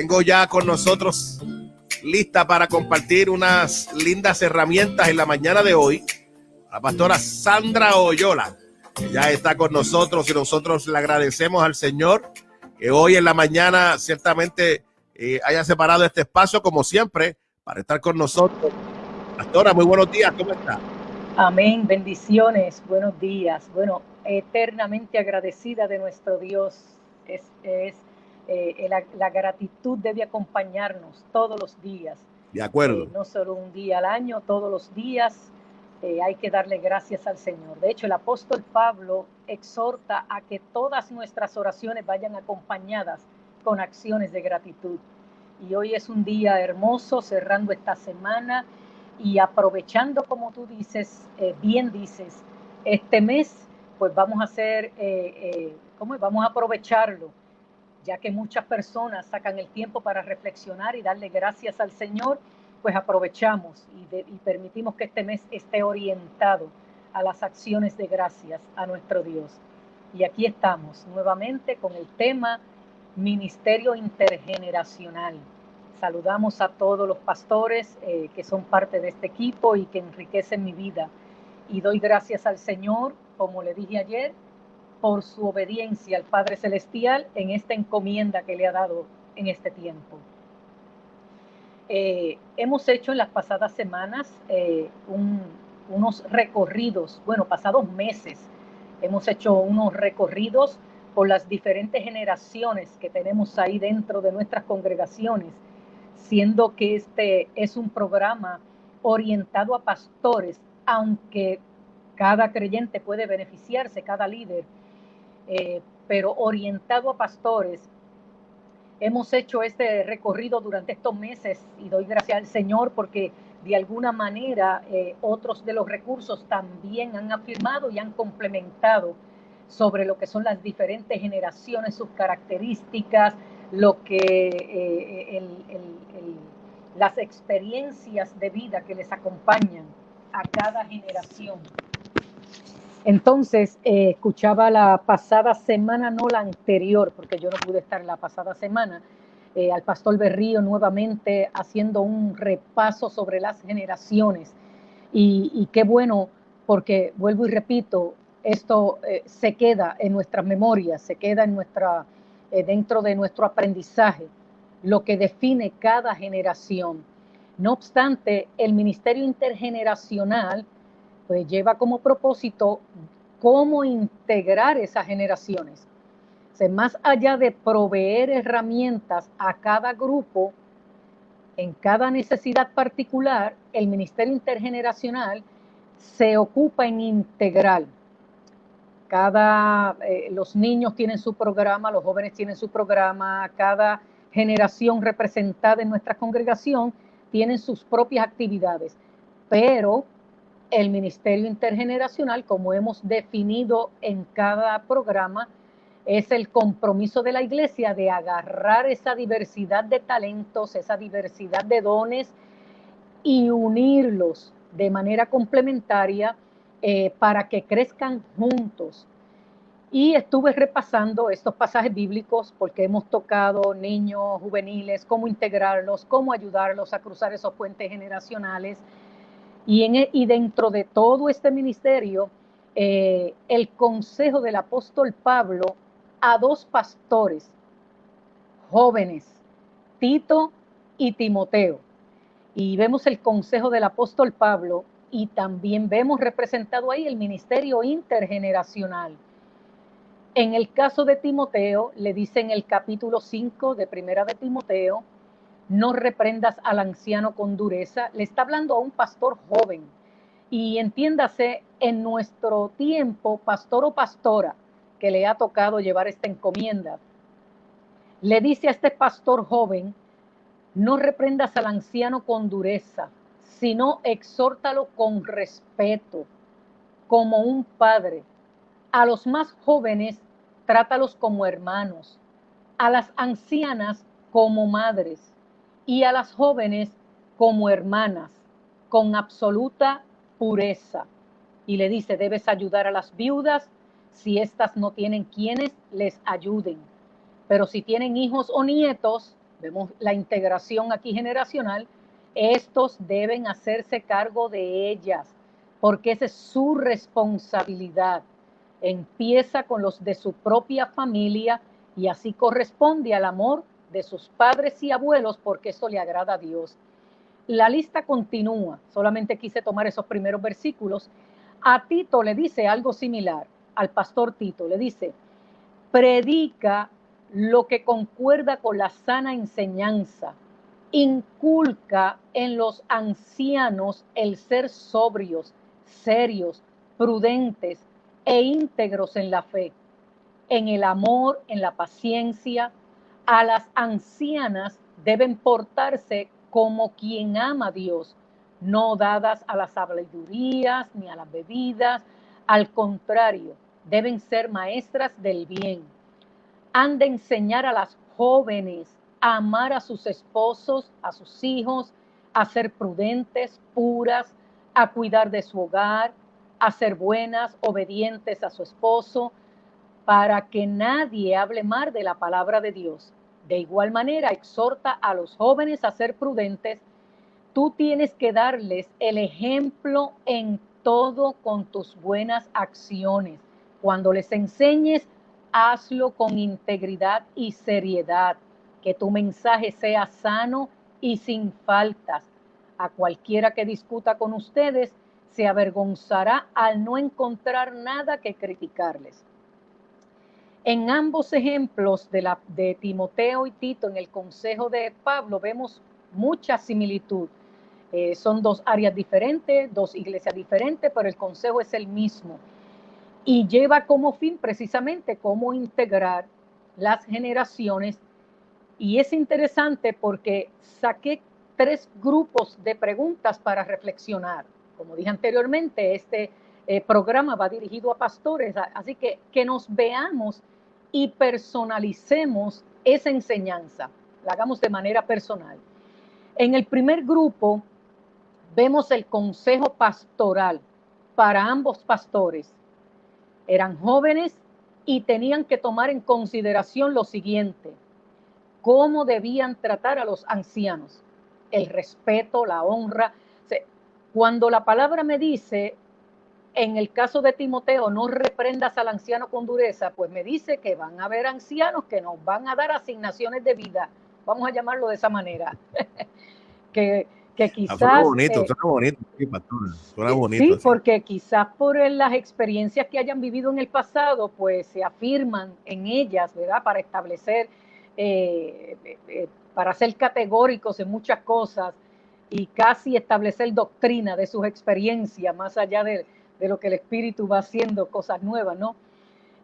tengo ya con nosotros lista para compartir unas lindas herramientas en la mañana de hoy, la pastora Sandra Oyola. Ella está con nosotros y nosotros le agradecemos al Señor que hoy en la mañana ciertamente haya separado este espacio como siempre para estar con nosotros. Pastora, muy buenos días, ¿cómo está? Amén, bendiciones, buenos días. Bueno, eternamente agradecida de nuestro Dios. La gratitud debe acompañarnos todos los días. De acuerdo. No solo un día al año, todos los días hay que darle gracias al Señor. De hecho, el apóstol Pablo exhorta a que todas nuestras oraciones vayan acompañadas con acciones de gratitud. Y hoy es un día hermoso, cerrando esta semana y aprovechando, como tú dices, bien dices, este mes, pues vamos a hacer, vamos a aprovecharlo, ya que muchas personas sacan el tiempo para reflexionar y darle gracias al Señor, pues aprovechamos y permitimos que este mes esté orientado a las acciones de gracias a nuestro Dios. Y aquí estamos nuevamente con el tema Ministerio Intergeneracional. Saludamos a todos los pastores que son parte de este equipo y que enriquecen mi vida. Y doy gracias al Señor, como le dije ayer, por su obediencia al Padre Celestial en esta encomienda que le ha dado en este tiempo. Hemos hecho en las pasadas semanas unos recorridos, pasados meses, hemos hecho unos recorridos por las diferentes generaciones que tenemos ahí dentro de nuestras congregaciones, siendo que este es un programa orientado a pastores, aunque cada creyente puede beneficiarse, cada líder, pero orientado a pastores. Hemos hecho este recorrido durante estos meses y doy gracias al Señor porque de alguna manera otros de los recursos también han afirmado y han complementado sobre lo que son las diferentes generaciones, sus características, lo que las experiencias de vida que les acompañan a cada generación. Entonces, escuchaba la pasada semana, no la anterior, porque yo no pude estar la pasada semana, al pastor Berrío nuevamente haciendo un repaso sobre las generaciones. Y qué bueno, porque vuelvo y repito, esto se queda en nuestras memorias, se queda en dentro de nuestro aprendizaje, lo que define cada generación. No obstante, el ministerio intergeneracional pues lleva como propósito cómo integrar esas generaciones. O sea, más allá de proveer herramientas a cada grupo, en cada necesidad particular, el Ministerio Intergeneracional se ocupa en integrar. Los niños tienen su programa, los jóvenes tienen su programa, cada generación representada en nuestra congregación tiene sus propias actividades, pero el Ministerio Intergeneracional, como hemos definido en cada programa, es el compromiso de la iglesia de agarrar esa diversidad de talentos, esa diversidad de dones y unirlos de manera complementaria para que crezcan juntos. Y estuve repasando estos pasajes bíblicos porque hemos tocado niños, juveniles, cómo integrarlos, cómo ayudarlos a cruzar esos puentes generacionales. Y dentro de todo este ministerio, el consejo del apóstol Pablo a dos pastores jóvenes, Tito y Timoteo. Y vemos el consejo del apóstol Pablo y también vemos representado ahí el ministerio intergeneracional. En el caso de Timoteo, le dice en el capítulo 5 de Primera de Timoteo, no reprendas al anciano con dureza. Le está hablando a un pastor joven. Y entiéndase, en nuestro tiempo, pastor o pastora que le ha tocado llevar esta encomienda, le dice a este pastor joven, no reprendas al anciano con dureza, sino exhórtalo con respeto, como un padre. A los más jóvenes, trátalos como hermanos, a las ancianas como madres, y a las jóvenes como hermanas, con absoluta pureza. Y le dice, debes ayudar a las viudas si éstas no tienen quienes les ayuden. Pero si tienen hijos o nietos, vemos la integración aquí generacional, estos deben hacerse cargo de ellas, porque esa es su responsabilidad. Empieza con los de su propia familia y así corresponde al amor de sus padres y abuelos, porque eso le agrada a Dios. La lista continúa, solamente quise tomar esos primeros versículos. A Tito le dice algo similar, al pastor Tito, le dice, predica lo que concuerda con la sana enseñanza, inculca en los ancianos el ser sobrios, serios, prudentes e íntegros en la fe, en el amor, en la paciencia. A las ancianas deben portarse como quien ama a Dios, no dadas a las habladurías ni a las bebidas, al contrario, deben ser maestras del bien. Han de enseñar a las jóvenes a amar a sus esposos, a sus hijos, a ser prudentes, puras, a cuidar de su hogar, a ser buenas, obedientes a su esposo, para que nadie hable mal de la palabra de Dios. De igual manera, exhorta a los jóvenes a ser prudentes. Tú tienes que darles el ejemplo en todo con tus buenas acciones. Cuando les enseñes, hazlo con integridad y seriedad. Que tu mensaje sea sano y sin faltas. A cualquiera que discuta con ustedes, se avergonzará al no encontrar nada que criticarles. En ambos ejemplos de Timoteo y Tito en el consejo de Pablo vemos mucha similitud. Son dos áreas diferentes, dos iglesias diferentes, pero el consejo es el mismo. Y lleva como fin precisamente cómo integrar las generaciones. Y es interesante porque saqué 3 grupos de preguntas para reflexionar. Como dije anteriormente, este programa va dirigido a pastores, así que nos veamos y personalicemos esa enseñanza, la hagamos de manera personal. En el primer grupo vemos el consejo pastoral para ambos pastores. Eran jóvenes y tenían que tomar en consideración lo siguiente: cómo debían tratar a los ancianos, el respeto, la honra. Cuando la palabra me dice, en el caso de Timoteo, no reprendas al anciano con dureza, pues me dice que van a haber ancianos que nos van a dar asignaciones de vida, vamos a llamarlo de esa manera, que quizás... Suena bonito, sí, pastor, suena bonito. Sí, porque quizás por las experiencias que hayan vivido en el pasado, pues se afirman en ellas, ¿verdad? Para establecer, para ser categóricos en muchas cosas y casi establecer doctrina de sus experiencias, más allá de lo que el Espíritu va haciendo, cosas nuevas, ¿no?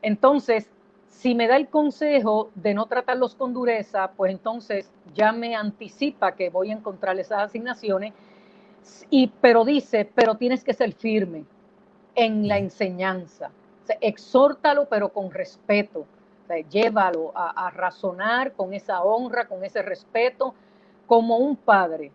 Entonces, si me da el consejo de no tratarlos con dureza, pues entonces ya me anticipa que voy a encontrar esas asignaciones, pero dice, pero tienes que ser firme en la enseñanza. O sea, exhórtalo, pero con respeto. O sea, llévalo a razonar con esa honra, con ese respeto, como un padre.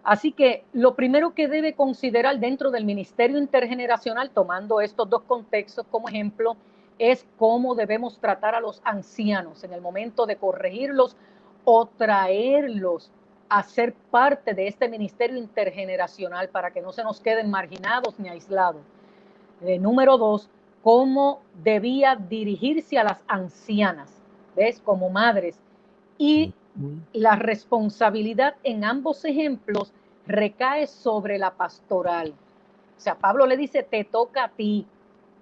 Así que lo primero que debe considerar dentro del ministerio intergeneracional, tomando estos 2 contextos como ejemplo, es cómo debemos tratar a los ancianos en el momento de corregirlos o traerlos a ser parte de este ministerio intergeneracional para que no se nos queden marginados ni aislados. Número 2, cómo debía dirigirse a las ancianas, ¿ves? Como madres. Y la responsabilidad en ambos ejemplos recae sobre la pastoral. O sea, Pablo le dice, te toca a ti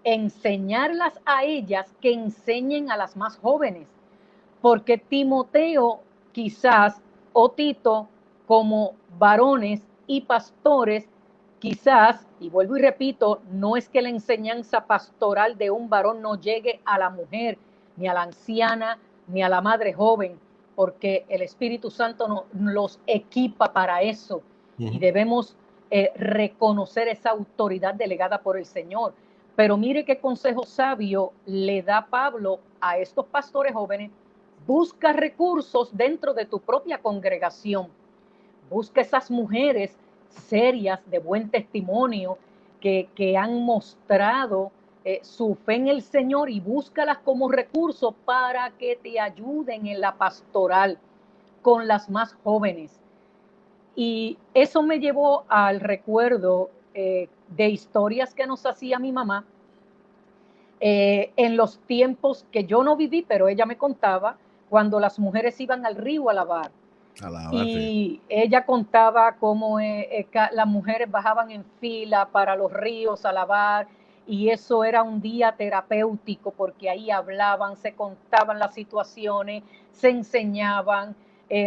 enseñarlas a ellas que enseñen a las más jóvenes. Porque Timoteo quizás, o Tito, como varones y pastores, quizás, y vuelvo y repito, no es que la enseñanza pastoral de un varón no llegue a la mujer, ni a la anciana, ni a la madre joven, porque el Espíritu Santo los equipa para eso. Y debemos reconocer esa autoridad delegada por el Señor. Pero mire qué consejo sabio le da Pablo a estos pastores jóvenes. Busca recursos dentro de tu propia congregación. Busca esas mujeres serias, de buen testimonio, que han mostrado su fe en el Señor, y búscalas como recurso para que te ayuden en la pastoral. con las más jóvenes. Y eso me llevó al recuerdo de historias que nos hacía mi mamá en los tiempos que yo no viví, pero ella me contaba, cuando las mujeres iban al río a lavar. Y ella contaba cómo las mujeres bajaban en fila para los ríos a lavar, y eso era un día terapéutico porque ahí hablaban, se contaban las situaciones, se enseñaban,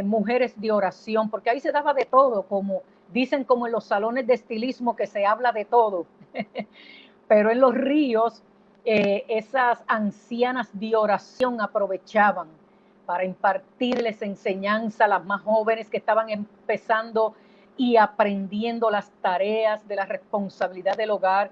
mujeres de oración, porque ahí se daba de todo, como dicen, como en los salones de estilismo, que se habla de todo. Pero en los ríos, esas ancianas de oración aprovechaban para impartirles enseñanza a las más jóvenes que estaban empezando y aprendiendo las tareas de la responsabilidad del hogar.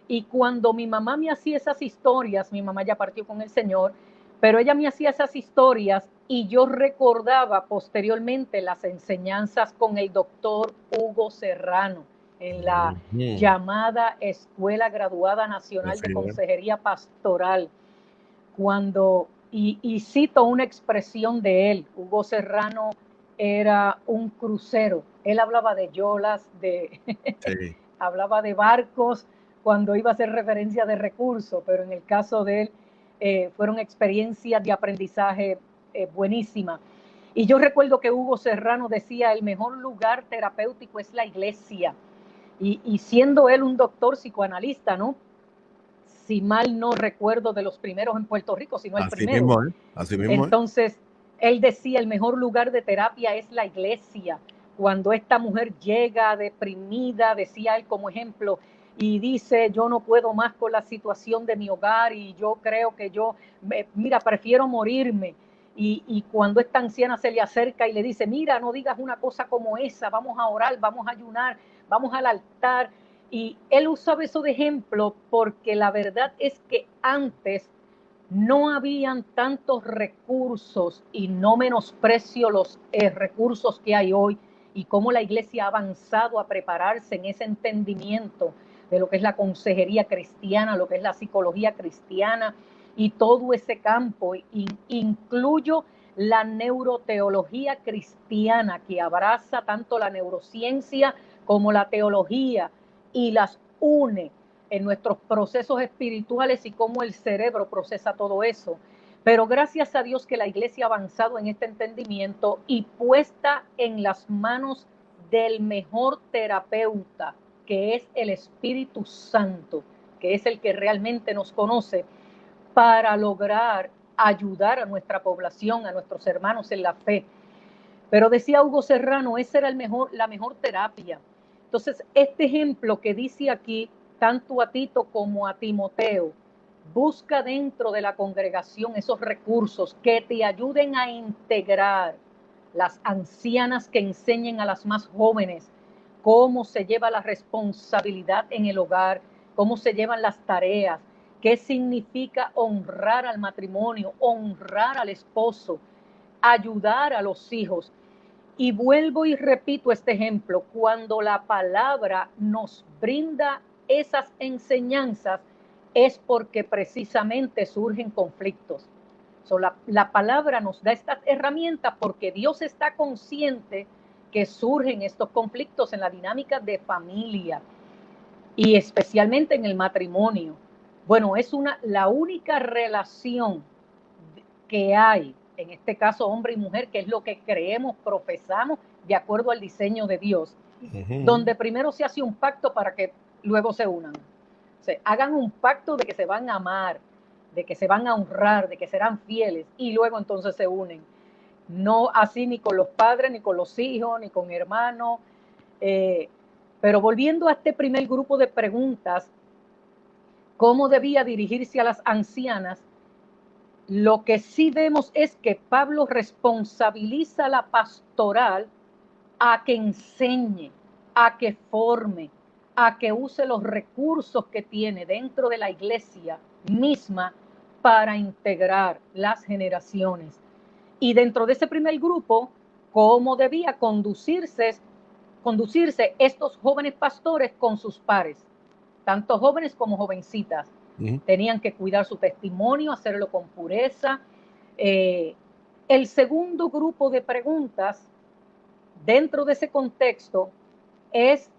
Y cuando mi mamá me hacía esas historias, mi mamá ya partió con el Señor, pero ella me hacía esas historias y yo recordaba posteriormente las enseñanzas con el doctor Hugo Serrano en la llamada Escuela Graduada Nacional de Consejería Pastoral, cuando, y cito una expresión de él, Hugo Serrano era un crucero, él hablaba de yolas, hablaba de barcos cuando iba a hacer referencia de recursos, pero en el caso de él fueron experiencias de aprendizaje buenísimas. Y yo recuerdo que Hugo Serrano decía, el mejor lugar terapéutico es la iglesia. Y siendo él un doctor psicoanalista, ¿no? Si mal no recuerdo, de los primeros en Puerto Rico, sino el primero. Así mismo, Entonces, él decía, el mejor lugar de terapia es la iglesia. Cuando esta mujer llega deprimida, decía él como ejemplo, y dice, yo no puedo más con la situación de mi hogar y yo creo que mira, prefiero morirme. Y cuando esta anciana se le acerca y le dice, mira, no digas una cosa como esa, vamos a orar, vamos a ayunar, vamos al altar. Y él usaba eso de ejemplo porque la verdad es que antes no habían tantos recursos, y no menosprecio los recursos que hay hoy y cómo la iglesia ha avanzado a prepararse en ese entendimiento de lo que es la consejería cristiana, lo que es la psicología cristiana y todo ese campo. Incluyo la neuroteología cristiana, que abraza tanto la neurociencia como la teología y las une en nuestros procesos espirituales y cómo el cerebro procesa todo eso. Pero gracias a Dios que la iglesia ha avanzado en este entendimiento y puesta en las manos del mejor terapeuta, que es el Espíritu Santo, que es el que realmente nos conoce, para lograr ayudar a nuestra población, a nuestros hermanos en la fe. Pero decía Hugo Serrano, esa era la mejor terapia. Entonces, este ejemplo que dice aquí, tanto a Tito como a Timoteo, busca dentro de la congregación esos recursos que te ayuden a integrar, las ancianas que enseñen a las más jóvenes cómo se lleva la responsabilidad en el hogar, cómo se llevan las tareas, qué significa honrar al matrimonio, honrar al esposo, ayudar a los hijos. Y vuelvo y repito este ejemplo, cuando la palabra nos brinda esas enseñanzas es porque precisamente surgen conflictos. La palabra nos da estas herramientas porque Dios está consciente que surgen estos conflictos en la dinámica de familia y especialmente en el matrimonio. Bueno, es la única relación que hay, en este caso hombre y mujer, que es lo que creemos, profesamos, de acuerdo al diseño de Dios, donde primero se hace un pacto para que luego se unan. Hagan un pacto de que se van a amar, de que se van a honrar, de que serán fieles, y luego entonces se unen. No así ni con los padres, ni con los hijos, ni con hermanos. Pero volviendo a este primer grupo de preguntas, ¿cómo debía dirigirse a las ancianas? Lo que sí vemos es que Pablo responsabiliza a la pastoral a que enseñe, a que forme, a que use los recursos que tiene dentro de la iglesia misma para integrar las generaciones. Y dentro de ese primer grupo, ¿cómo debía conducirse estos jóvenes pastores con sus pares? Tanto jóvenes como jovencitas. Tenían que cuidar su testimonio, hacerlo con pureza, El segundo grupo de preguntas dentro de ese contexto es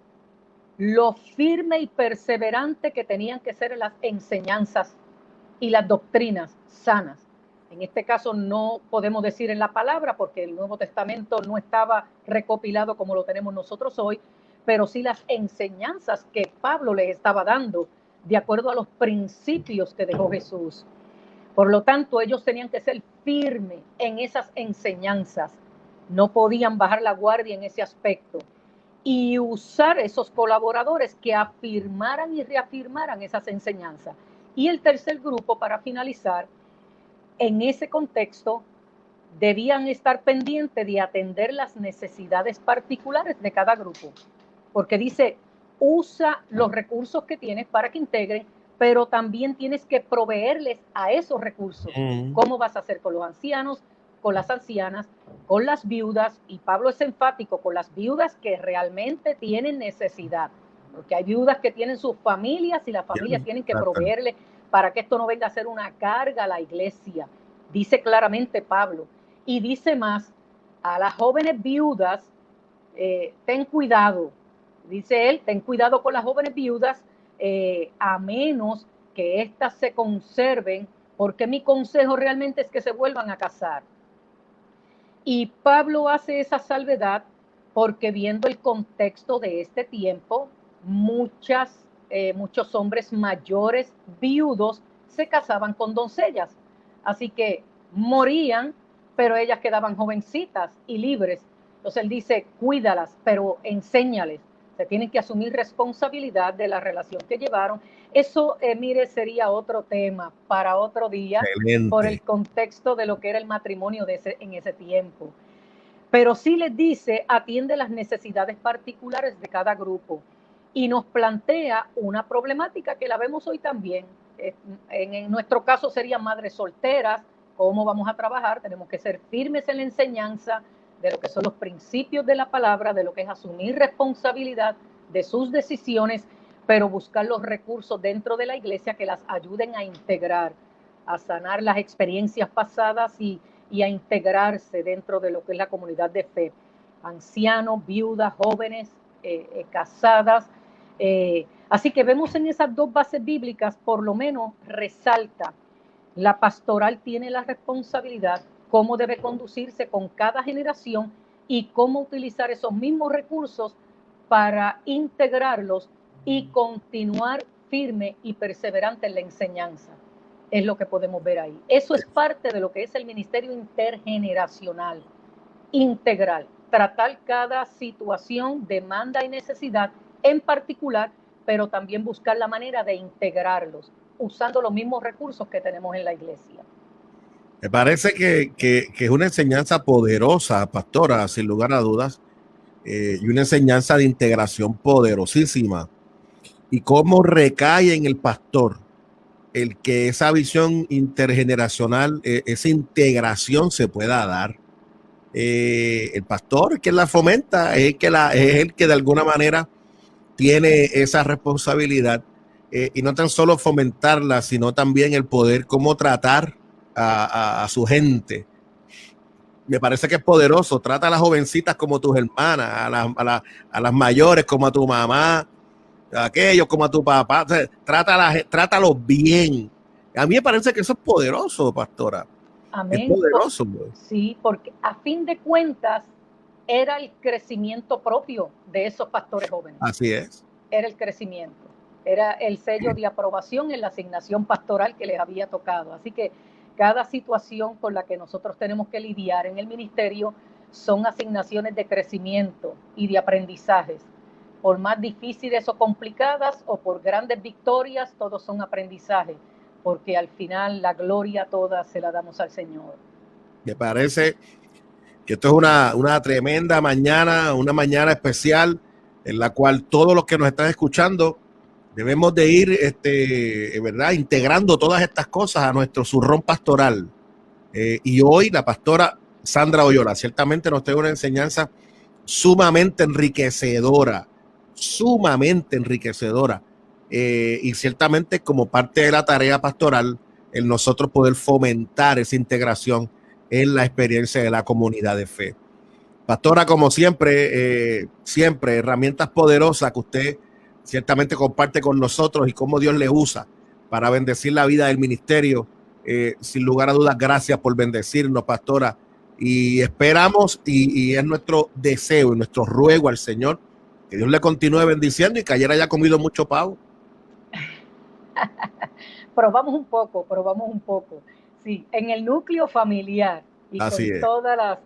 lo firme y perseverante que tenían que ser las enseñanzas y las doctrinas sanas. En este caso no podemos decir en la palabra porque el Nuevo Testamento no estaba recopilado como lo tenemos nosotros hoy, pero sí las enseñanzas que Pablo les estaba dando de acuerdo a los principios que dejó Jesús. Por lo tanto, ellos tenían que ser firmes en esas enseñanzas. No podían bajar la guardia en ese aspecto y usar esos colaboradores que afirmaran y reafirmaran esas enseñanzas. Y el tercer grupo, para finalizar, en ese contexto debían estar pendientes de atender las necesidades particulares de cada grupo, porque dice, usa los recursos que tienes para que integren, pero también tienes que proveerles a esos recursos. ¿Cómo vas a hacer con los ancianos, con las ancianas, con las viudas? Y Pablo es enfático con las viudas que realmente tienen necesidad, porque hay viudas que tienen sus familias y las familias tienen que proveerle para que esto no venga a ser una carga a la iglesia. Dice claramente Pablo. Y dice más, a las jóvenes viudas, ten cuidado. Dice él, ten cuidado con las jóvenes viudas, a menos que éstas se conserven, porque mi consejo realmente es que se vuelvan a casar. Y Pablo hace esa salvedad porque viendo el contexto de este tiempo, muchos hombres mayores, viudos, se casaban con doncellas. Así que morían, pero ellas quedaban jovencitas y libres. Entonces él dice, cuídalas, pero enséñales. Se tienen que asumir responsabilidad de la relación que llevaron. Eso, mire, sería otro tema para otro día. Excelente. Por el contexto de lo que era el matrimonio en ese tiempo. Pero sí les dice, atiende las necesidades particulares de cada grupo y nos plantea una problemática que la vemos hoy también. En nuestro caso serían madres solteras. ¿Cómo vamos a trabajar? Tenemos que ser firmes en la enseñanza de lo que son los principios de la palabra, de lo que es asumir responsabilidad de sus decisiones, pero buscar los recursos dentro de la iglesia que las ayuden a integrar, a sanar las experiencias pasadas y a integrarse dentro de lo que es la comunidad de fe. Ancianos, viudas, jóvenes, casadas. Así que vemos en esas dos bases bíblicas, por lo menos resalta, la pastoral tiene la responsabilidad, cómo debe conducirse con cada generación y cómo utilizar esos mismos recursos para integrarlos y continuar firme y perseverante en la enseñanza. Es lo que podemos ver ahí. Eso es parte de lo que es el ministerio intergeneracional, integral. Tratar cada situación, demanda y necesidad en particular, pero también buscar la manera de integrarlos, usando los mismos recursos que tenemos en la iglesia. Me parece que es una enseñanza poderosa, pastora, sin lugar a dudas, y una enseñanza de integración poderosísima. Y cómo recae en el pastor el que esa visión intergeneracional, esa integración se pueda dar. El pastor, quien la fomenta, es el que de alguna manera tiene esa responsabilidad, y no tan solo fomentarla, sino también el poder cómo tratar a su gente. Me parece que es poderoso. Trata a las jovencitas como tus hermanas, a las mayores como a tu mamá, a aquellos como a tu papá. O sea, trátalos bien. A mí me parece que eso es poderoso, pastora. Amén. Es poderoso. Sí, porque a fin de cuentas era el crecimiento propio de esos pastores jóvenes. Así es. Era el crecimiento. Era el sello de aprobación en la asignación pastoral que les había tocado. Así que cada situación con la que nosotros tenemos que lidiar en el ministerio son asignaciones de crecimiento y de aprendizajes. Por más difíciles o complicadas o por grandes victorias, todos son aprendizajes, porque al final la gloria toda se la damos al Señor. Me parece que esto es una tremenda mañana, una mañana especial en la cual todos los que nos están escuchando debemos de ir, ¿verdad?, integrando todas estas cosas a nuestro zurrón pastoral. Y hoy la pastora Sandra Oyola ciertamente nos trae una enseñanza sumamente enriquecedora, y ciertamente como parte de la tarea pastoral, el nosotros poder fomentar esa integración en la experiencia de la comunidad de fe. Pastora, como siempre, siempre herramientas poderosas que usted ciertamente comparte con nosotros y cómo Dios le usa para bendecir la vida del ministerio. Sin lugar a dudas, gracias por bendecirnos, pastora. Y esperamos, y es nuestro deseo y nuestro ruego al Señor, que Dios le continúe bendiciendo y que ayer haya comido mucho pavo. Probamos un poco. Sí, en el núcleo familiar y Así con es. todas las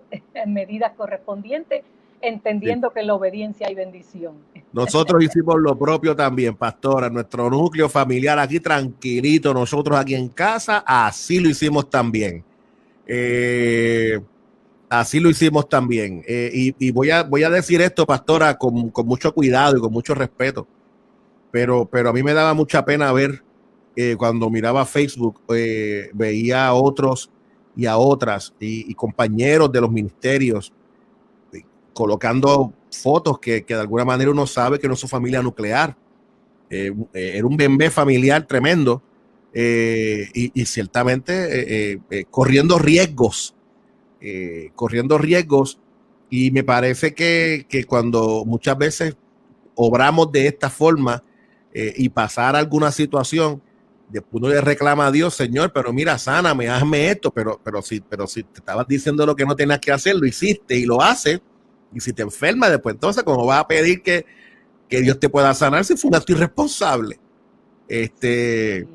medidas correspondientes, entendiendo que en la obediencia hay bendición. Nosotros hicimos lo propio también, pastora. Nuestro núcleo familiar aquí tranquilito, nosotros aquí en casa, así lo hicimos también. Así lo hicimos también. Y voy a decir esto, pastora, con mucho cuidado y con mucho respeto. Pero a mí me daba mucha pena ver cuando miraba Facebook, veía a otros y a otras y compañeros de los ministerios colocando fotos que de alguna manera uno sabe que no es su familia nuclear. Era un bebé familiar tremendo y ciertamente corriendo riesgos. Y me parece que cuando muchas veces obramos de esta forma y pasar alguna situación, después uno le reclama a Dios, Señor, pero mira, sáname, hazme esto, pero si te estabas diciendo lo que no tenías que hacer, lo hiciste y lo haces, y si te enfermas después, entonces, ¿cómo vas a pedir que Dios te pueda sanar si fue un acto irresponsable? Sí,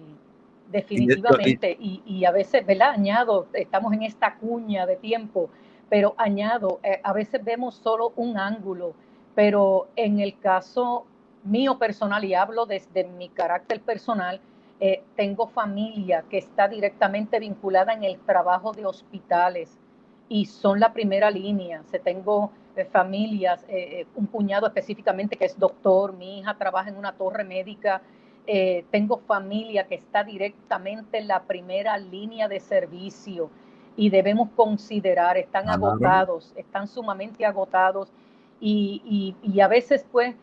definitivamente, y a veces, ¿verdad? Añado, estamos en esta cuña de tiempo, pero añado, a veces vemos solo un ángulo, pero en el caso mío personal, y hablo desde mi carácter personal, tengo familia que está directamente vinculada en el trabajo de hospitales y son la primera línea. Tengo familias, un cuñado específicamente que es doctor, mi hija trabaja en una torre médica. Tengo familia que está directamente en la primera línea de servicio y debemos considerar, están agotados, están sumamente agotados y a veces pues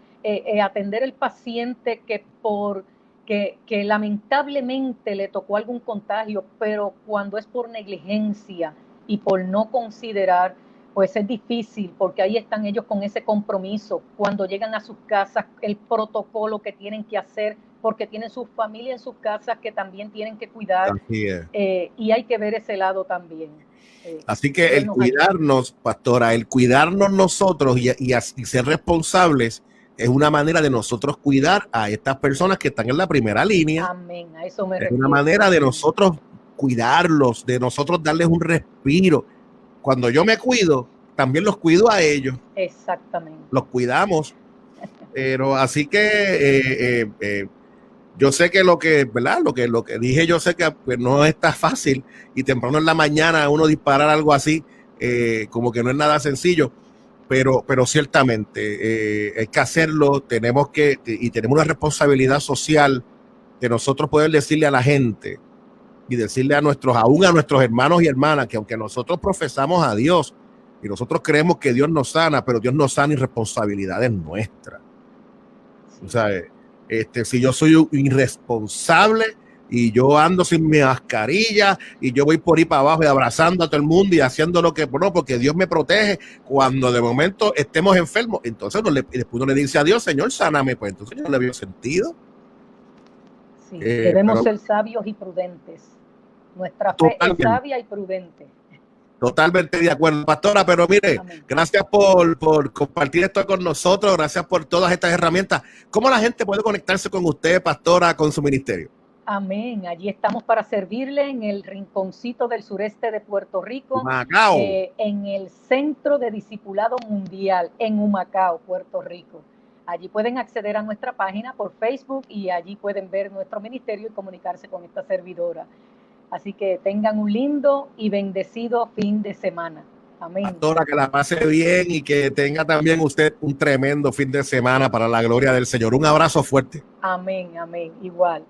atender el paciente que lamentablemente le tocó algún contagio, pero cuando es por negligencia y por no considerar, pues es difícil porque ahí están ellos con ese compromiso. Cuando llegan a sus casas, el protocolo que tienen que hacer, porque tienen su familia en sus casas que también tienen que cuidar, y hay que ver ese lado también. Así que el cuidarnos, pastora, el cuidarnos nosotros y ser responsables es una manera de nosotros cuidar a estas personas que están en la primera línea. Amén, a eso me refiero. Es una manera de nosotros cuidarlos, de nosotros darles un respiro. Cuando yo me cuido, también los cuido a ellos. Exactamente. Los cuidamos. Pero así que yo sé que ¿verdad? Lo que dije, yo sé que pues, no está fácil y temprano en la mañana uno disparar algo así, como que no es nada sencillo, pero ciertamente hay que hacerlo, tenemos una responsabilidad social de nosotros poder decirle a la gente y decirle aún a nuestros hermanos y hermanas que aunque nosotros profesamos a Dios y nosotros creemos que Dios nos sana, pero Dios nos sana irresponsabilidades nuestras. Sí. O sea, si yo soy irresponsable y yo ando sin mi mascarilla y yo voy por ahí para abajo y abrazando a todo el mundo y haciendo lo que no, porque Dios me protege, cuando de momento estemos enfermos, entonces después uno le dice a Dios, Señor, sáname, pues entonces yo no le veo sentido. Sí, debemos ser sabios y prudentes. Nuestra fe es sabia y prudente. Totalmente de acuerdo, pastora, pero mire, amén. Gracias por compartir esto con nosotros, gracias por todas estas herramientas. ¿Cómo la gente puede conectarse con usted, pastora, con su ministerio? Amén, allí estamos para servirle en el rinconcito del sureste de Puerto Rico, Humacao. En el Centro de Discipulado Mundial, en Humacao, Puerto Rico. Allí pueden acceder a nuestra página por Facebook y allí pueden ver nuestro ministerio y comunicarse con esta servidora. Así que tengan un lindo y bendecido fin de semana. Amén. Pastora, que la pase bien y que tenga también usted un tremendo fin de semana para la gloria del Señor. Un abrazo fuerte. Amén, amén. Igual.